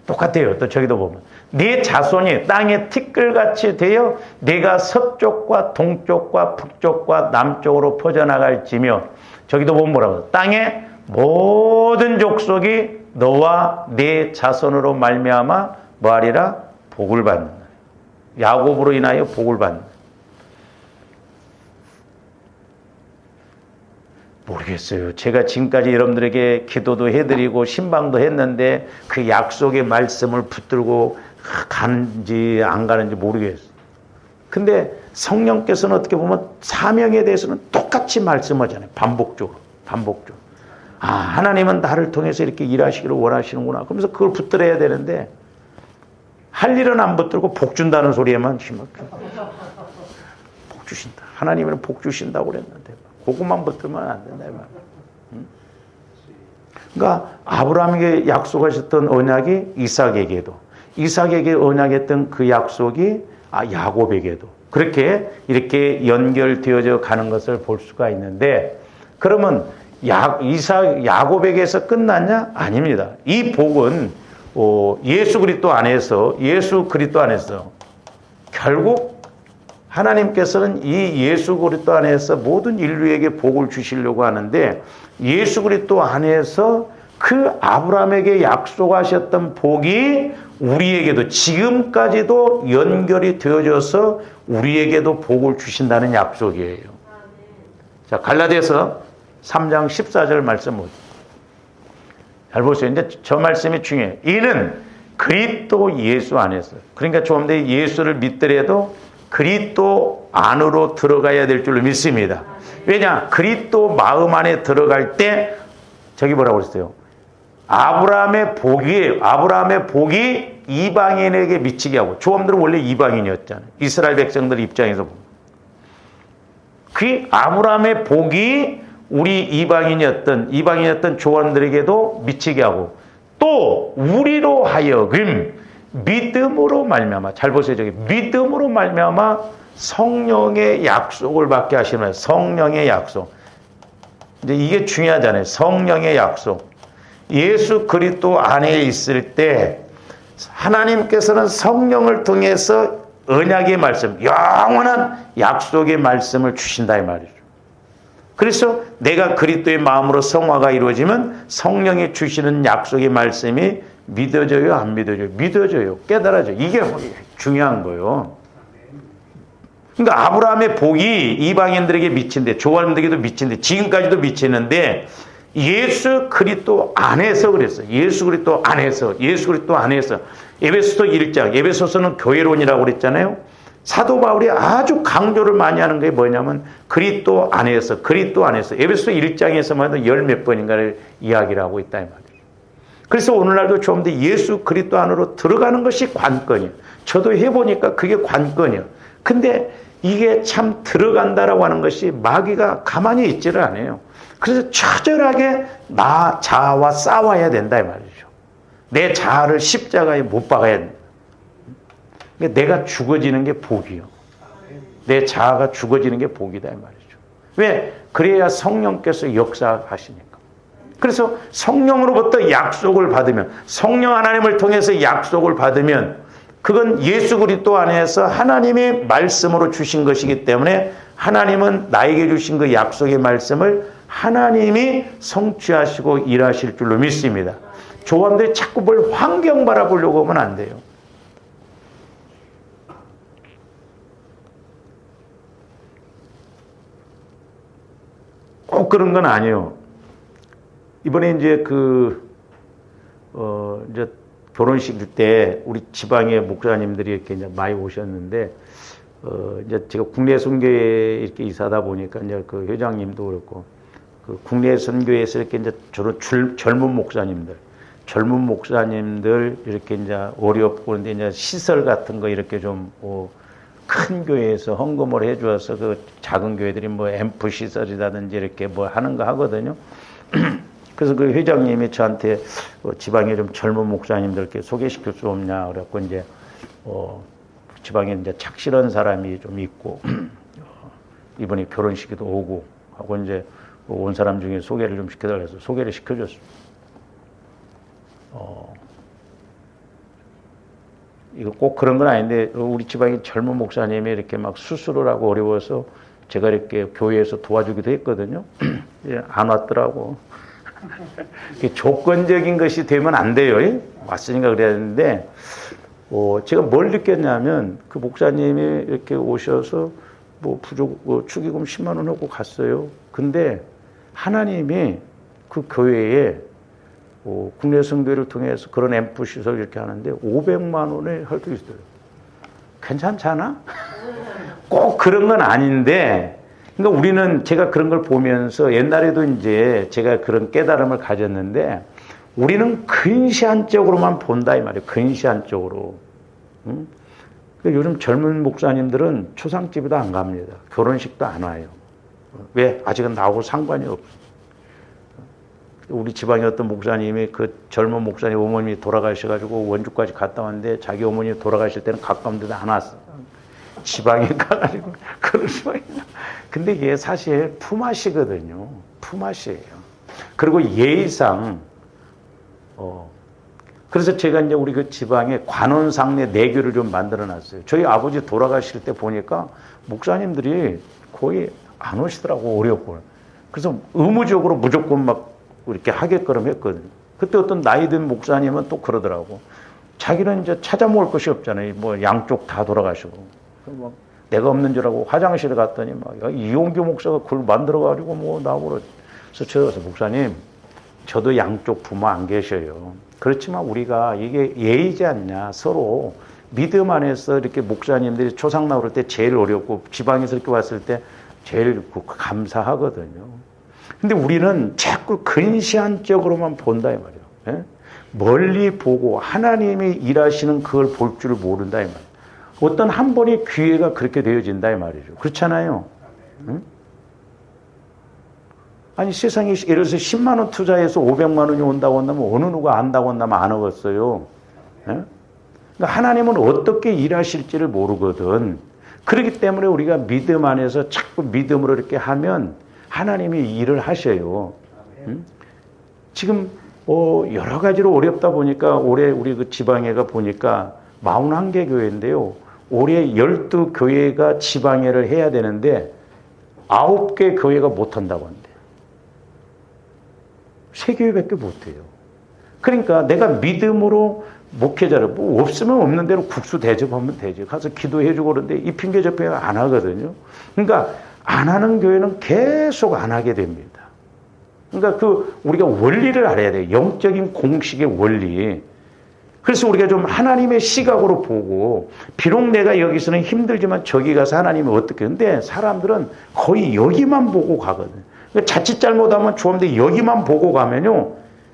똑같아요. 또 저기도 보면 네 자손이 땅에 티끌같이 되어 내가 서쪽과 동쪽과 북쪽과 남쪽으로 퍼져나갈지며, 저기도 보면 뭐라고, 땅의 모든 족속이 너와 네 자손으로 말미암아 뭐하리라? 복을 받는다. 야곱으로 인하여 복을 받는다. 모르겠어요. 제가 지금까지 여러분들에게 기도도 해드리고 신방도 했는데 그 약속의 말씀을 붙들고 가는지 안 가는지 모르겠어요. 근데 성령께서는 어떻게 보면 사명에 대해서는 똑같이 말씀하잖아요. 반복적으로. 아, 하나님은 나를 통해서 이렇게 일하시기를 원하시는구나. 그러면서 그걸 붙들어야 되는데 할 일은 안 붙들고 복 준다는 소리에만 힘을 복 주신다. 하나님은 복 주신다고 그랬는데 그것만 붙들면 안 된다. 그러니까 아브라함에게 약속하셨던 언약이 이삭에게 언약했던 그 약속이 야곱에게도 그렇게 이렇게 연결되어져 가는 것을 볼 수가 있는데, 그러면 야곱에게서 끝났냐? 아닙니다. 이 복은 예수 그리스도 안에서 결국 하나님께서는 이 예수 그리스도 안에서 모든 인류에게 복을 주시려고 하는데, 예수 그리스도 안에서 그 아브라함에게 약속하셨던 복이 우리에게도 지금까지도 연결이 되어져서 우리에게도 복을 주신다는 약속이에요. 자, 갈라디아서 3장 14절 말씀 보세요. 잘 보세요. 이제 저 말씀이 중요해요. 이는 그리스도 예수 안에서, 그러니까 좀 더 예수를 믿더라도 그리스도 안으로 들어가야 될 줄로 믿습니다. 왜냐? 그리스도 마음 안에 들어갈 때 저기 뭐라고 그랬어요? 아브라함의 복이 이방인에게 미치게 하고, 조함들은 원래 이방인이었잖아요. 이스라엘 백성들 입장에서 보면 그 아브라함의 복이 우리 이방인이었던 조원들에게도 미치게 하고, 또 우리로 하여금 믿음으로 말미암아, 잘 보세요. 저기 믿음으로 말미암아 성령의 약속을 받게 하시는, 성령의 약속. 이제 이게 중요하잖아요. 성령의 약속. 예수 그리스도 안에 있을 때 하나님께서는 성령을 통해서 언약의 말씀, 영원한 약속의 말씀을 주신다 이 말이죠. 그래서 내가 그리스도의 마음으로 성화가 이루어지면 성령이 주시는 약속의 말씀이 믿어져요, 안 믿어져요? 믿어져요. 깨달아져요. 이게 중요한 거예요. 그러니까 아브라함의 복이 이방인들에게 미친데, 조원들에게도 미친데, 지금까지도 미치는데, 예수 그리스도 안에서 그랬어요. 예수 그리스도 안에서, 예수 그리스도 안에서. 에베소서 1장, 에베소서는 교회론이라고 그랬잖아요. 사도 바울이 아주 강조를 많이 하는 게 뭐냐면 그리스도 안에서, 그리스도 안에서. 에베소서 1장에서만 해도 열 몇 번인가를 이야기를 하고 있다 이 말이에요. 그래서 오늘날도 좀 더 예수 그리스도 안으로 들어가는 것이 관건이에요. 저도 해보니까 그게 관건이에요. 근데 이게 참 들어간다라고 하는 것이 마귀가 가만히 있지를 않아요. 그래서 처절하게 나 자아와 싸워야 된다 이 말이죠. 내 자아를 십자가에 못 박아야 된다. 내가 죽어지는 게 복이요. 내 자아가 죽어지는 게 복이다 이 말이죠. 왜? 그래야 성령께서 역사하시니까. 그래서 성령으로부터 약속을 받으면, 성령 하나님을 통해서 약속을 받으면 그건 예수 그리스도 안에서 하나님의 말씀으로 주신 것이기 때문에 하나님은 나에게 주신 그 약속의 말씀을 하나님이 성취하시고 일하실 줄로 믿습니다. 조언들이 자꾸 뭘 환경 바라보려고 하면 안 돼요. 꼭 그런 건 아니에요. 이번에 이제 이제 결혼식 때 우리 지방의 목사님들이 이렇게 이제 많이 오셨는데, 이제 제가 국내 선교에 이렇게 이사하다 보니까 이제 그 회장님도 그렇고, 그 국내 선교에서 이렇게 이제 저런 젊은 목사님들 이렇게 이제 어렵고 그런데 이제 시설 같은 거 이렇게 좀 큰 교회에서 헌금을 해주어서 그 작은 교회들이 뭐 앰프 시설이라든지 이렇게 뭐 하는 거 하거든요. 그래서 그 회장님이 저한테 지방에 좀 젊은 목사님들께 소개시킬 수 없냐 그래갖고 이제 지방에 이제 착실한 사람이 좀 있고 이번에 결혼식에도 오고 하고 이제 온 사람 중에 소개를 좀 시켜달라 해서 소개를 시켜줬습니다. 이거 꼭 그런 건 아닌데 우리 지방에 젊은 목사님이 이렇게 막 수술을 하고 어려워서 제가 이렇게 교회에서 도와주기도 했거든요. 안 왔더라고. 조건적인 것이 되면 안 돼요. 왔으니까 그래야 되는데, 제가 뭘 느꼈냐면, 그 목사님이 이렇게 오셔서, 축의금 10만 원 하고 갔어요. 근데 하나님이 그 교회에, 국내 선교를 통해서 그런 앰프 시설 이렇게 하는데 500만 원에 할 수 있어요. 괜찮잖아? 꼭 그런 건 아닌데, 그러니까 우리는 제가 그런 걸 보면서 옛날에도 이제 제가 그런 깨달음을 가졌는데 우리는 근시안적으로만 본다 이 말이에요. 근시안적으로. 응? 요즘 젊은 목사님들은 초상집에도 안 갑니다. 결혼식도 안 와요. 왜? 아직은 나하고 상관이 없어. 우리 지방에 어떤 목사님이 그 젊은 목사님 어머님이 돌아가셔가지고 원주까지 갔다 왔는데 자기 어머니 돌아가실 때는 가까운 데도 안 왔어. 지방에 가가지고 그럴 수가 있나. 근데 이게 사실 품앗이거든요. 품앗이에요. 그리고 예의상, 그래서 제가 이제 우리 그 지방에 관원상례 내교를 좀 만들어 놨어요. 저희 아버지 돌아가실 때 보니까 목사님들이 거의 안 오시더라고, 어렵고. 그래서 의무적으로 무조건 막 이렇게 하게끔 했거든요. 그때 어떤 나이 든 목사님은 또 그러더라고. 자기는 이제 찾아 먹을 것이 없잖아요. 뭐 양쪽 다 돌아가시고. 막 내가 없는 줄 알고 화장실에 갔더니 막 이용규 목사가 그걸 만들어가지고 뭐 나오고 그래서 제가 목사님 저도 양쪽 부모 안 계셔요. 그렇지만 우리가 이게 예의지 않냐. 서로 믿음 안에서 이렇게 목사님들이 초상 나올 때 제일 어렵고 지방에서 이렇게 왔을 때 제일 감사하거든요. 근데 우리는 자꾸 근시안적으로만 본다 이 말이에요. 예? 멀리 보고 하나님이 일하시는 그걸 볼 줄을 모른다 이 말이에요. 어떤 한 번의 기회가 그렇게 되어진다 이 말이죠. 그렇잖아요. 응? 아니 세상에 예를 들어서 10만 원 투자해서 500만 원이 온다고 한다면 어느 누가 안다고 한다면 안 오겠어요. 예? 그러니까 하나님은 어떻게 일하실지를 모르거든. 그렇기 때문에 우리가 믿음 안에서 자꾸 믿음으로 이렇게 하면 하나님이 일을 하셔요. 응? 지금 여러 가지로 어렵다 보니까 올해 우리 그 지방회가 보니까 41개 교회인데요. 올해 12교회가 지방회를 해야 되는데 9개 교회가 못한다고 한대. 3교회밖에 못해요. 그러니까 내가 믿음으로 목회자를 뭐 없으면 없는 대로 국수 대접하면 되지. 가서 기도해주고 그러는데 이 핑계 저 핑계 안 하거든요. 그러니까 안 하는 교회는 계속 안 하게 됩니다. 그러니까 우리가 원리를 알아야 돼요. 영적인 공식의 원리. 그래서 우리가 좀 하나님의 시각으로 보고, 비록 내가 여기서는 힘들지만 저기 가서 하나님이 어떻게, 근데 사람들은 거의 여기만 보고 가거든요. 그러니까 자칫 잘못하면 좋은데 여기만 보고 가면요,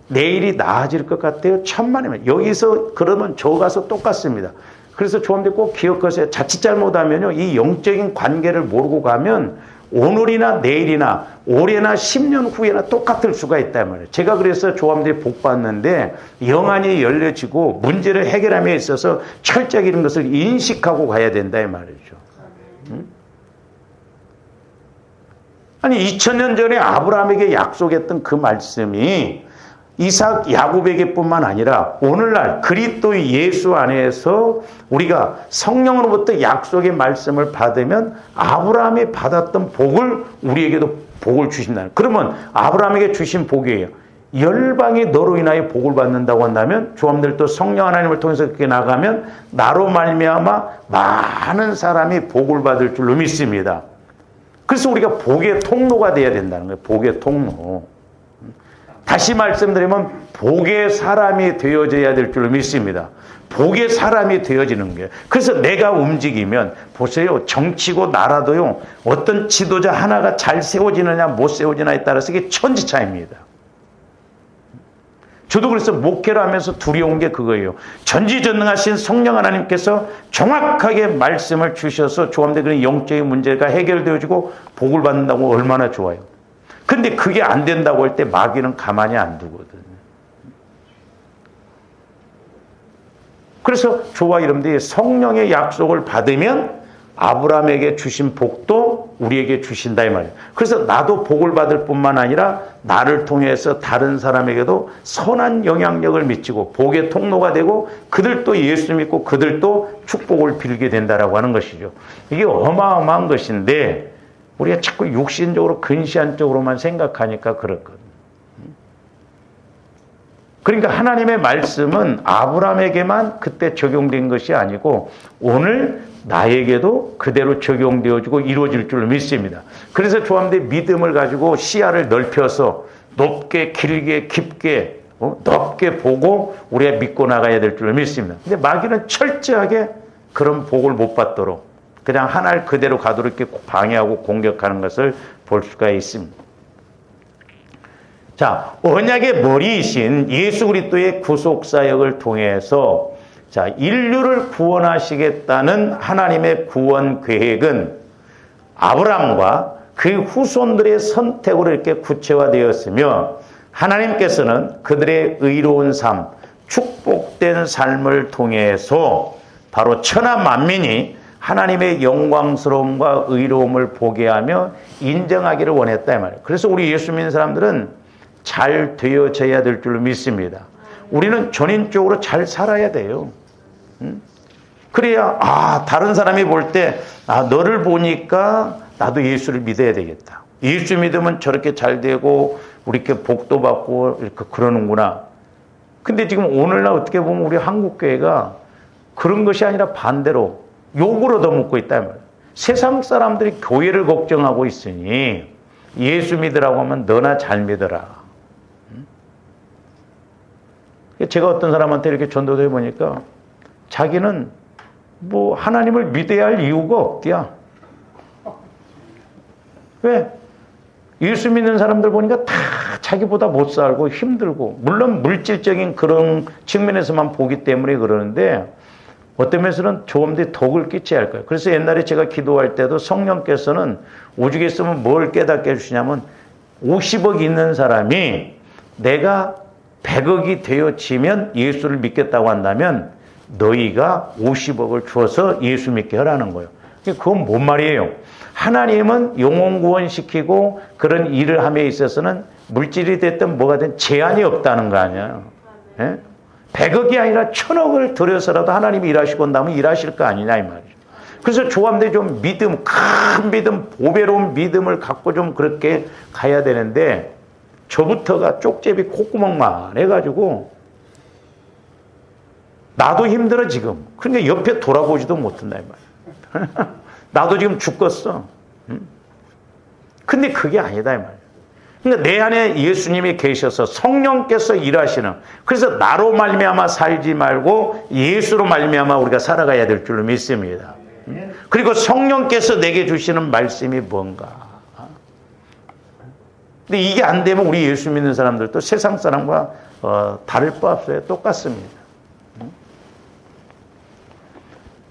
내일이 나아질 것 같아요. 천만이면. 여기서 그러면 저 가서 똑같습니다. 그래서 좋은데 꼭 기억하세요. 자칫 잘못하면요, 이 영적인 관계를 모르고 가면 오늘이나 내일이나 올해나 10년 후에나 똑같을 수가 있단 말이에요. 제가 그래서 조함들이 복 받는데 영안이 열려지고 문제를 해결함에 있어서 철저하게 이런 것을 인식하고 가야 된다 이 말이죠. 응? 아니 2000년 전에 아브라함에게 약속했던 그 말씀이 이삭, 야곱에게뿐만 아니라 오늘날 그리스도의 예수 안에서 우리가 성령으로부터 약속의 말씀을 받으면 아브라함이 받았던 복을 우리에게도 복을 주신다는. 그러면 아브라함에게 주신 복이에요. 열방이 너로 인하여 복을 받는다고 한다면 조함들도 성령 하나님을 통해서 그렇게 나가면 나로 말미암아 많은 사람이 복을 받을 줄로 믿습니다. 그래서 우리가 복의 통로가 되어야 된다는 거예요. 복의 통로. 다시 말씀드리면 복의 사람이 되어져야 될 줄로 믿습니다. 복의 사람이 되어지는 거예요. 그래서 내가 움직이면 보세요. 정치고 나라도요. 어떤 지도자 하나가 잘 세워지느냐 못 세워지느냐에 따라서 이게 천지차입니다. 저도 그래서 목회를 하면서 두려운 게 그거예요. 전지전능하신 성령 하나님께서 정확하게 말씀을 주셔서 조함대 그런 영적인 문제가 해결되어지고 복을 받는다고 얼마나 좋아요. 근데 그게 안 된다고 할 때 마귀는 가만히 안 두거든요. 그래서 저와 여러분들이 성령의 약속을 받으면 아브라함에게 주신 복도 우리에게 주신다 이 말이에요. 그래서 나도 복을 받을 뿐만 아니라 나를 통해서 다른 사람에게도 선한 영향력을 미치고 복의 통로가 되고 그들도 예수 믿고 그들도 축복을 빌게 된다라고 하는 것이죠. 이게 어마어마한 것인데 우리가 자꾸 육신적으로 근시안적으로만 생각하니까 그렇거든요. 그러니까 하나님의 말씀은 아브라함에게만 그때 적용된 것이 아니고 오늘 나에게도 그대로 적용되어지고 이루어질 줄로 믿습니다. 그래서 조함대 믿음을 가지고 시야를 넓혀서 높게 길게 깊게 넓게 보고 우리가 믿고 나가야 될 줄로 믿습니다. 근데 마귀는 철저하게 그런 복을 못 받도록 그냥 하나를 그대로 가도록 이렇게 방해하고 공격하는 것을 볼 수가 있습니다. 자, 언약의 머리이신 예수 그리스도의 구속 사역을 통해서 자, 인류를 구원하시겠다는 하나님의 구원 계획은 아브라함과 그 후손들의 선택으로 이렇게 구체화되었으며 하나님께서는 그들의 의로운 삶, 축복된 삶을 통해서 바로 천하 만민이 하나님의 영광스러움과 의로움을 보게 하며 인정하기를 원했다 이 말이에요. 그래서 우리 예수 믿는 사람들은 잘 되어져야 될 줄로 믿습니다. 우리는 전인적으로 잘 살아야 돼요. 그래야 다른 사람이 볼 때 너를 보니까 나도 예수를 믿어야 되겠다. 예수 믿으면 저렇게 잘 되고 우리 이렇게 복도 받고 이렇게 그러는구나. 근데 지금 오늘날 어떻게 보면 우리 한국교회가 그런 것이 아니라 반대로 욕을 얻어먹고 있단 말이에요. 세상 사람들이 교회를 걱정하고 있으니 예수 믿으라고 하면 너나 잘 믿어라. 제가 어떤 사람한테 이렇게 전도도 해보니까 자기는 뭐 하나님을 믿어야 할 이유가 없대야. 왜? 예수 믿는 사람들 보니까 다 자기보다 못 살고 힘들고 물론 물질적인 그런 측면에서만 보기 때문에 그러는데 어떤 면에서는 조금더 덕을 끼쳐야 할 거예요. 그래서 옛날에 제가 기도할 때도 성령께서는 오죽 했으면 뭘 깨닫게 해주시냐면 50억 있는 사람이 내가 100억이 되어지면 예수를 믿겠다고 한다면 너희가 50억을 주어서 예수 믿게 하라는 거예요. 그건 뭔 말이에요? 하나님은 영혼 구원시키고 그런 일을 함에 있어서는 물질이 됐든 뭐가 됐든 제한이 없다는 거 아니야. 예? 100억이 아니라 1000억을 들여서라도 하나님이 일하시고 온다면 일하실 거 아니냐 이 말이죠. 그래서 조합대 좀 믿음, 큰 믿음, 보배로운 믿음을 갖고 좀 그렇게 가야 되는데 저부터가 쪽제비 콧구멍만 해가지고 나도 힘들어 지금. 그러니까 옆에 돌아보지도 못한다 이 말이야. 나도 지금 죽겠어. 근데 그게 아니다 이 말이야. 그러니까 내 안에 예수님이 계셔서 성령께서 일하시는, 그래서 나로 말미암아 살지 말고 예수로 말미암아 우리가 살아가야 될 줄로 믿습니다. 그리고 성령께서 내게 주시는 말씀이 뭔가. 근데 이게 안 되면 우리 예수 믿는 사람들도 세상 사람과 다를 바 없어요. 똑같습니다.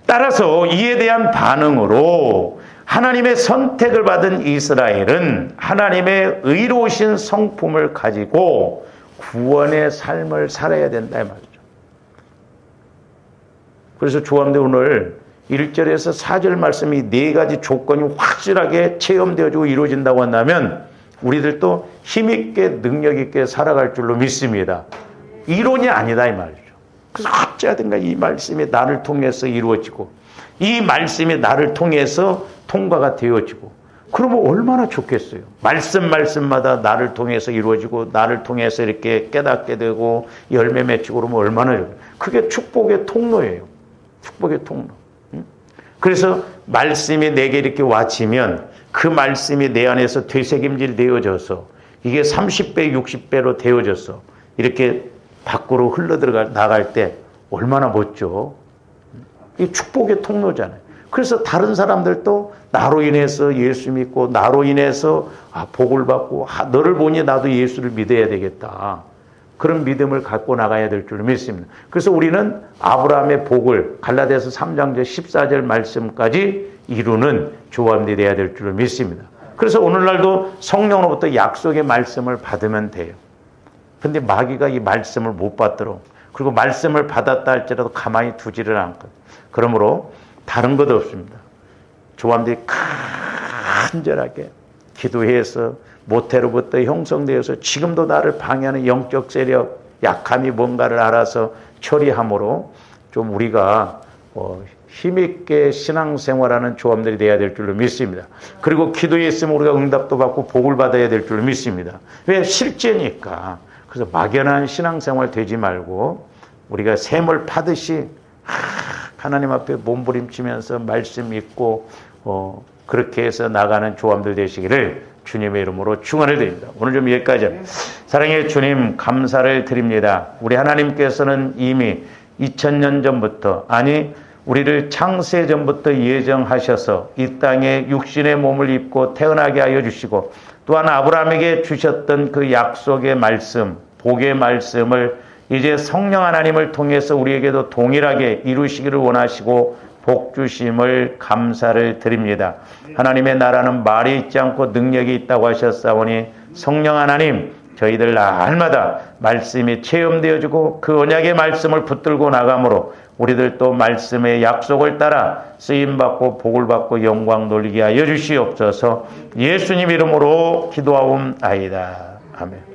따라서 이에 대한 반응으로 하나님의 선택을 받은 이스라엘은 하나님의 의로우신 성품을 가지고 구원의 삶을 살아야 된다 이 말이죠. 그래서 조합대 오늘 1절에서 4절 말씀이 4가지 조건이 확실하게 체험되어지고 이루어진다고 한다면 우리들도 힘있게 능력있게 살아갈 줄로 믿습니다. 이론이 아니다 이 말이죠. 그래서 어찌하든가 이 말씀이 나를 통해서 이루어지고 이 말씀이 나를 통해서 통과가 되어지고 그러면 얼마나 좋겠어요. 말씀마다 나를 통해서 이루어지고 나를 통해서 이렇게 깨닫게 되고 열매 맺히고 그러면 얼마나 좋아요. 그게 축복의 통로예요. 축복의 통로. 그래서 말씀이 내게 이렇게 와치면 그 말씀이 내 안에서 되새김질 되어져서 이게 30배 60배로 되어져서 이렇게 밖으로 나갈 때 얼마나 멋져. 이 축복의 통로잖아요. 그래서 다른 사람들도 나로 인해서 예수 믿고 나로 인해서 복을 받고 너를 보니 나도 예수를 믿어야 되겠다. 그런 믿음을 갖고 나가야 될 줄 믿습니다. 그래서 우리는 아브라함의 복을 갈라디아서 3장 14절 말씀까지 이루는 조합이 되어야 될 줄 믿습니다. 그래서 오늘날도 성령으로부터 약속의 말씀을 받으면 돼요. 근데 마귀가 이 말씀을 못 받도록, 그리고 말씀을 받았다 할지라도 가만히 두지를 않거든요. 그러므로 다른 것도 없습니다. 조합들이 간절하게 기도해서 모태로부터 형성되어서 지금도 나를 방해하는 영적 세력, 약함이 뭔가를 알아서 처리함으로 좀 우리가 힘있게 신앙생활하는 조합들이 되어야 될 줄로 믿습니다. 그리고 기도했으면 우리가 응답도 받고 복을 받아야 될 줄로 믿습니다. 왜? 실제니까. 그래서 막연한 신앙생활 되지 말고 우리가 샘을 파듯이 하나님 앞에 몸부림치면서 말씀 읽고 그렇게 해서 나가는 조합들 되시기를 주님의 이름으로 축원을 드립니다. 오늘 좀 여기까지 합니다. 사랑의 주님 감사를 드립니다. 우리 하나님께서는 이미 2000년 전부터, 아니 우리를 창세 전부터 예정하셔서 이 땅에 육신의 몸을 입고 태어나게 하여 주시고, 또한 아브라함에게 주셨던 그 약속의 말씀, 복의 말씀을 이제 성령 하나님을 통해서 우리에게도 동일하게 이루시기를 원하시고 복 주심을 감사를 드립니다. 하나님의 나라는 말이 있지 않고 능력이 있다고 하셨사오니 성령 하나님, 저희들 날마다 말씀이 체험되어지고 그 언약의 말씀을 붙들고 나가므로 우리들도 말씀의 약속을 따라 쓰임받고 복을 받고 영광 돌리게 하여 주시옵소서. 예수님 이름으로 기도하옵나이다. 아멘.